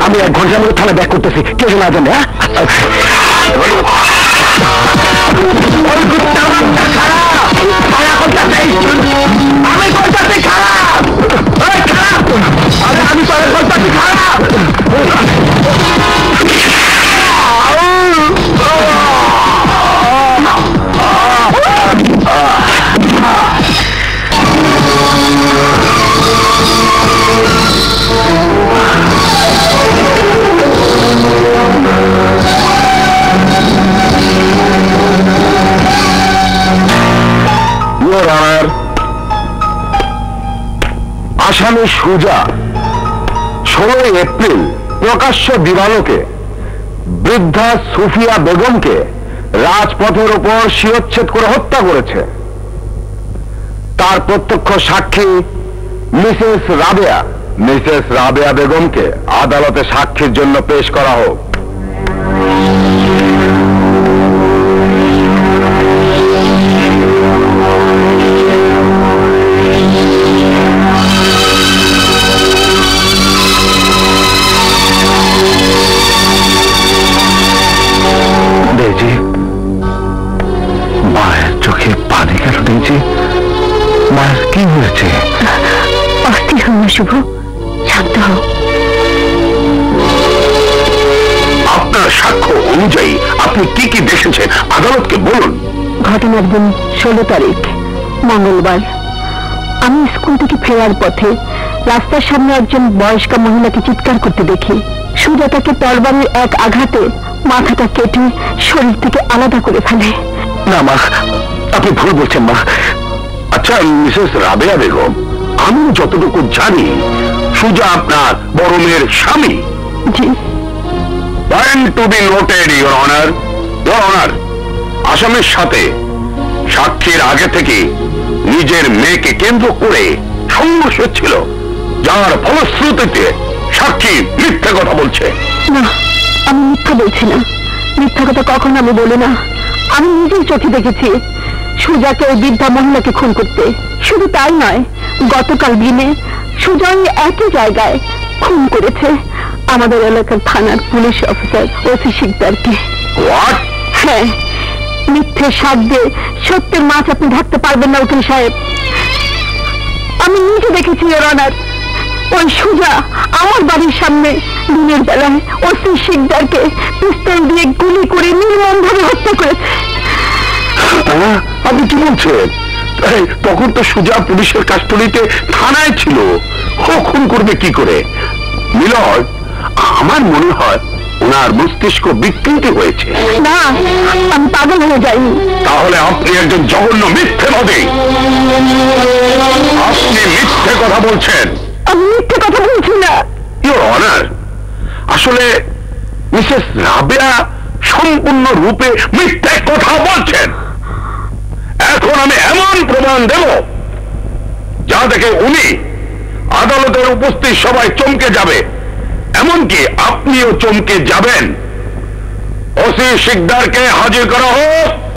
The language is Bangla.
আমি 1 ঘন্টার মধ্যে থানা ব্যাক করতেছি, কেউ না জানে। আমি করতেছি খারাপ, আমি করতেছি খারাপ। আসামি সুজা 16 এপ্রিল প্রকাশ্য দিবালোকে বৃদ্ধা সুফিয়া বেগমকে রাজপথের উপর শিরচ্ছেদ করে হত্যা করেছে। তার প্রত্যক্ষ সাক্ষী মিসেস রাবেয়া বেগমকে আদালতে সাক্ষীর জন্য পেশ করা হোক। মায়ের চোখে পানি কেন দিয়েছি? মায়ের কি হয়েছে? অস্থির হও না শুভ, শান্ত হও। আপনার সাক্ষ্য অনুযায়ী আপনি কি কি দেখেছেন আদালতকে বলুন। ঘটনার দিন 16 তারিখ মঙ্গলবার আমি স্কুল থেকে ফেরার পথে রাস্তার সামনে একজন বয়স্কা মহিলাকে চিৎকার করতে দেখি। সুজা তাকে তরবারির এক আঘাতে মাথাটা কেটে শরীর থেকে আলাদা করে ফেলে। না মা, আপনি ভুল বলছেন মা। আচ্ছা মিসেস রাবেয়া বেগম, আমি যতটুকু জানি সুজা আপনার বড় মেয়ের স্বামী। জি। Point to be noted your honour. আসামির সাথে সাক্ষীর আগে থেকে নিজের মেয়েকে কেন্দ্র করে সংঘর্ষ ছিল, যার ফলশ্রুতিতে সাক্ষী মিথ্যা কথা বলছে। না, আমি মিথ্যা বলছি না। মিথ্যা কথা কখনো আমি বলি না। আমি নিজেই চোখে দেখেছি সুজাকে ওই বৃদ্ধা মহিলাকে খুন করতে। শুধু তাই নয়, গতকাল দিনে সুজা ওই একই জায়গায় খুন করেছে আমাদের এলাকার থানার পুলিশ অফিসার ওসি শিকদারকে। হ্যাঁ, মিথ্যে সাধ্যে সত্যের মাছ আপনি ঢাকতে পারবেন না উকিল সাহেব। আমি নিজে দেখেছি ওর অনার, ওই সুজা আমার বাড়ির সামনে দিনের বেলায় ওসি শিকদারকে পিস্তল দিয়ে গুলি করে নির্মমভাবে হত্যা করেছে। আপনি কি বলছেন? তখন তো সুজা পুলিশের কাস্টডিতে থানায় ছিল, ও খুন করবে কি করে? মিলন, আমার মনে হয় ওনার মস্তিষ্ক বিকৃতি হয়েছে। না, আমি পাগল হয়ে যাইনি। তাহলে আপনি একজন জঘন্য মিথ্যেবাদী। আপনি মিথ্যে কথা বলছেন। আমি মিথ্যে কথা বলছি না। ইওর অনার, আসলে মিসেস রাবেয়া সম্পূর্ণ রূপে মিথ্যে কথা বলছেন। এখন আমি এমন প্রমাণ দেব যা দেখে উনি আদালতের উপস্থিত সবাই চমকে যাবে, এমনকি আপনিও চমকে যাবেন। ওসি শিকদারকে হাজির করা হোক।